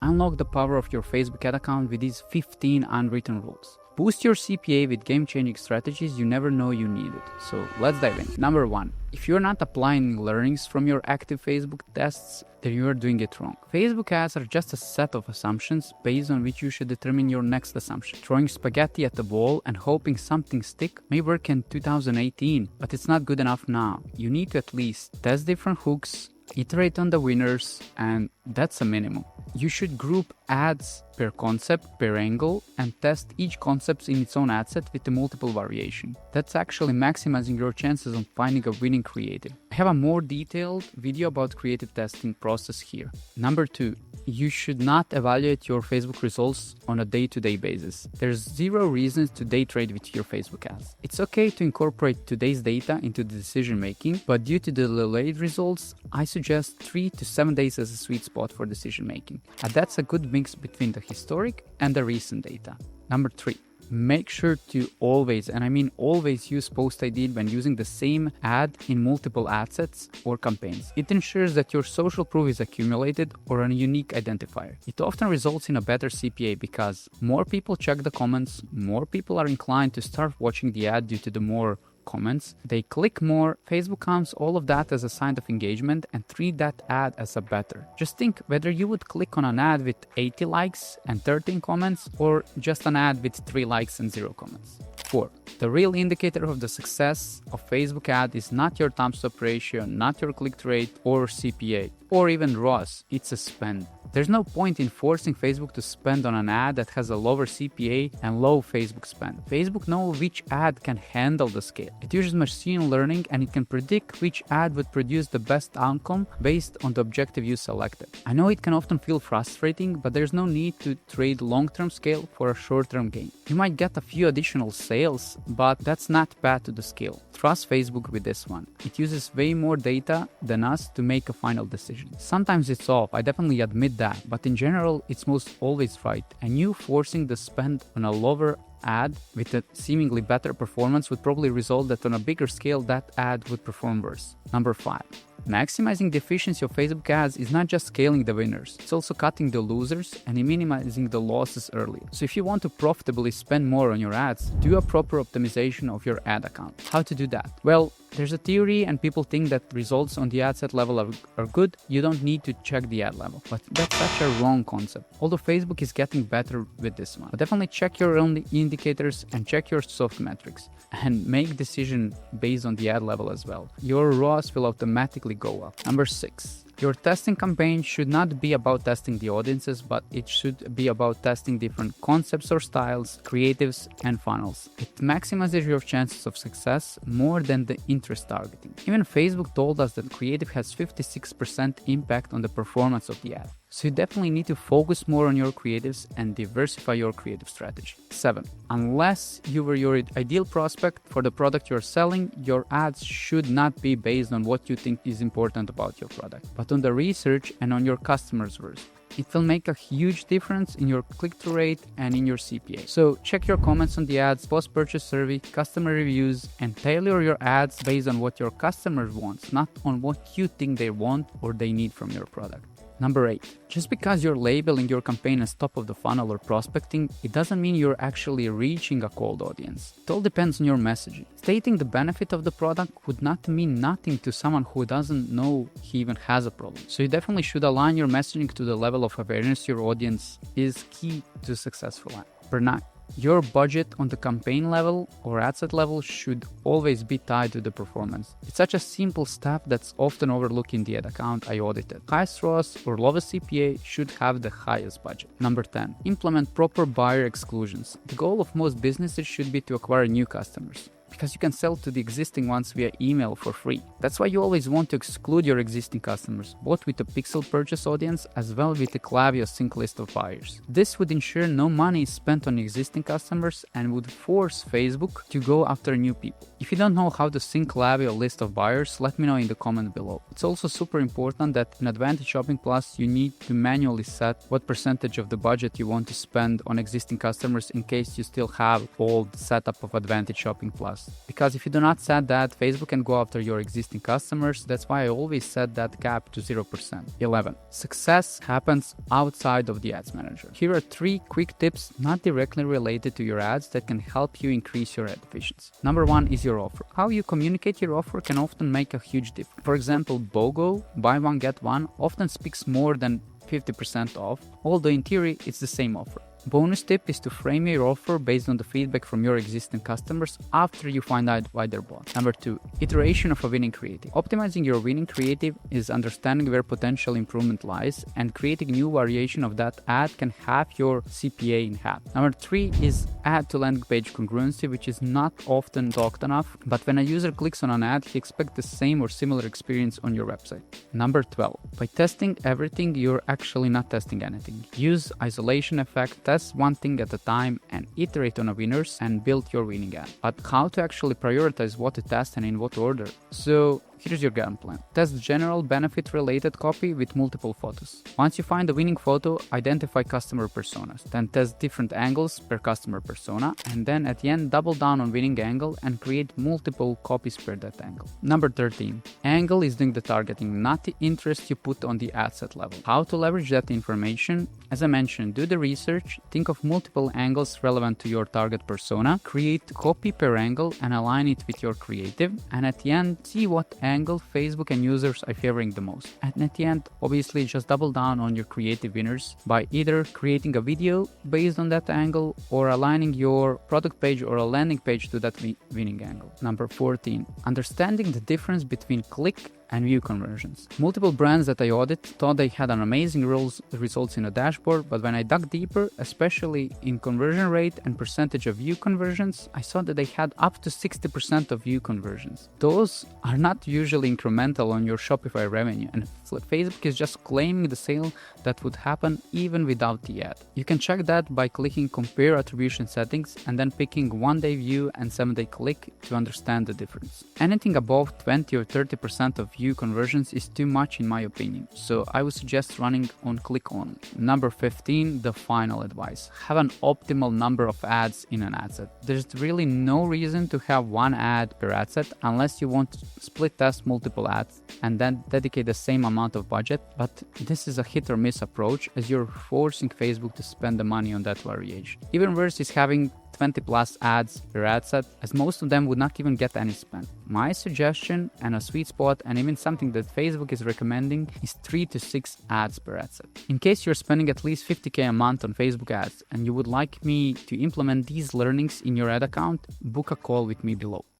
Unlock the power of your Facebook ad account with these 15 unwritten rules. Boost your CPA with game-changing strategies you never know you needed. So let's dive in. Number 1. If you're not applying learnings from your active Facebook tests, then you are doing it wrong. Facebook ads are just a set of assumptions based on which you should determine your next assumption. Throwing spaghetti at the wall and hoping something sticks may work in 2018, but it's not good enough now. You need to at least test different hooks, iterate on the winners, and that's a minimum. You should group ads per concept, per angle, and test each concept in its own ad set with a multiple variation. That's actually maximizing your chances on finding a winning creative. I have a more detailed video about creative testing process here. Number 2. You should not evaluate your Facebook results on a day-to-day basis. There's zero reasons to day trade with your Facebook ads. It's okay to incorporate today's data into the decision making, but due to the delayed results, I suggest 3 to 7 days as a sweet spot for decision making. And that's a good mix between the historic and the recent data. Number 3. Make sure to always, and I mean always, use post ID when using the same ad in multiple ad sets or campaigns. It ensures that your social proof is accumulated or a unique identifier. It often results in a better CPA because more people check the comments, more people are inclined to start watching the ad due to the more comments. They click more. Facebook counts all of that as a sign of engagement and treat that ad as a better. Just think whether you would click on an ad with 80 likes and 13 comments or just an ad with 3 likes and 0 comments. 4. The real indicator of the success of Facebook ad is not your thumbs up ratio, not your click-through rate or CPA, or even ROAS. It's a spend. There's no point in forcing Facebook to spend on an ad that has a lower CPA and low Facebook spend. Facebook knows which ad can handle the scale. It uses machine learning and it can predict which ad would produce the best outcome based on the objective you selected. I know it can often feel frustrating, but there's no need to trade long-term scale for a short-term gain. You might get a few additional sales, but that's not bad to the scale. Trust Facebook with this one. It uses way more data than us to make a final decision. Sometimes it's off, I definitely admit that, but in general, it's most always right. And you forcing the spend on a lower ad with a seemingly better performance would probably result that on a bigger scale, that ad would perform worse. Number 5. Maximizing the efficiency of Facebook ads is not just scaling the winners, it's also cutting the losers and minimizing the losses early. So if you want to profitably spend more on your ads, do a proper optimization of your ad account. How to do that? Well, there's a theory and people think that results on the ad set level are good. You don't need to check the ad level, but that's such a wrong concept. Although Facebook is getting better with this one. But definitely check your own indicators and check your soft metrics and make decision based on the ad level as well. Your ROAS will automatically go up. Number 6. Your testing campaign should not be about testing the audiences, but it should be about testing different concepts or styles, creatives, and funnels. It maximizes your chances of success more than the interest targeting. Even Facebook told us that creative has 56% impact on the performance of the ad. So you definitely need to focus more on your creatives and diversify your creative strategy. 7. Unless you were your ideal prospect for the product you're selling, your ads should not be based on what you think is important about your product, but on the research and on your customers first. It will make a huge difference in your click-through rate and in your CPA. So check your comments on the ads, post-purchase survey, customer reviews, and tailor your ads based on what your customers want, not on what you think they want or they need from your product. Number 8. Just because you're labeling your campaign as top of the funnel or prospecting, it doesn't mean you're actually reaching a cold audience. It all depends on your messaging. Stating the benefit of the product would not mean nothing to someone who doesn't know he even has a problem. So you definitely should align your messaging to the level of awareness your audience is key to successful ad. Number 9. Your budget on the campaign level or ad set level should always be tied to the performance. It's such a simple step that's often overlooked in the ad account I audited. Highest ROAS or lowest CPA should have the highest budget. Number 10. Implement proper buyer exclusions. The goal of most businesses should be to acquire new customers, because you can sell to the existing ones via email for free. That's why you always want to exclude your existing customers, both with the pixel purchase audience as well with the Klaviyo sync list of buyers. This would ensure no money is spent on existing customers and would force Facebook to go after new people. If you don't know how to sync Klaviyo list of buyers, let me know in the comment below. It's also super important that in Advantage Shopping Plus, you need to manually set what percentage of the budget you want to spend on existing customers in case you still have old setup of Advantage Shopping Plus. trust. Because if you do not set that, Facebook can go after your existing customers. That's why I always set that cap to 0%. 11. Success happens outside of the ads manager. Here are 3 quick tips not directly related to your ads that can help you increase your ad efficiency. Number 1 is your offer. How you communicate your offer can often make a huge difference. For example, BOGO, buy one get one, often speaks more than 50% off, although in theory it's the same offer. Bonus tip is to frame your offer based on the feedback from your existing customers after you find out why they're bought. Number 2, iteration of a winning creative. Optimizing your winning creative is understanding where potential improvement lies, and creating new variation of that ad can halve your CPA in half. Number 3 is ad to landing page congruency, which is not often talked enough, but when a user clicks on an ad, he expects the same or similar experience on your website. Number 12, by testing everything, you're actually not testing anything. Use isolation effect, test one thing at a time and iterate on a winners and build your winning ad. But how to actually prioritize what to test and in what order? So here's your game plan. Test general benefit related copy with multiple photos. Once you find the winning photo, identify customer personas. Then test different angles per customer persona, and then at the end double down on winning angle and create multiple copies per that angle. Number 13. Angle is doing the targeting, not the interest you put on the ad set level. How to leverage that information? As I mentioned, do the research, think of multiple angles relevant to your target persona, create copy per angle and align it with your creative, and at the end see what angle Facebook and users are favoring the most. And at the end, obviously just double down on your creative winners by either creating a video based on that angle or aligning your product page or a landing page to that winning angle. Number 14, understanding the difference between click and view conversions. Multiple brands that I audit thought they had an amazing results in a dashboard, but when I dug deeper, especially in conversion rate and percentage of view conversions, I saw that they had up to 60% of view conversions. Those are not usually incremental on your Shopify revenue, and Facebook is just claiming the sale that would happen even without the ad. You can check that by clicking compare attribution settings and then picking 1-day view and 7-day click to understand the difference. Anything above 20 or 30% of view conversions is too much in my opinion, so I would suggest running on click only. Number 15, the final advice. Have an optimal number of ads in an ad set. There's really no reason to have one ad per ad set unless you want to split test multiple ads and then dedicate the same amount of budget, but this is a hit or miss approach as you're forcing Facebook to spend the money on that variation. Even worse is having 20 plus ads per ad set, as most of them would not even get any spend. My suggestion and a sweet spot, and even something that Facebook is recommending, is 3 to 6 ads per ad set. In case you're spending at least $50,000 a month on Facebook ads and you would like me to implement these learnings in your ad account, book a call with me below.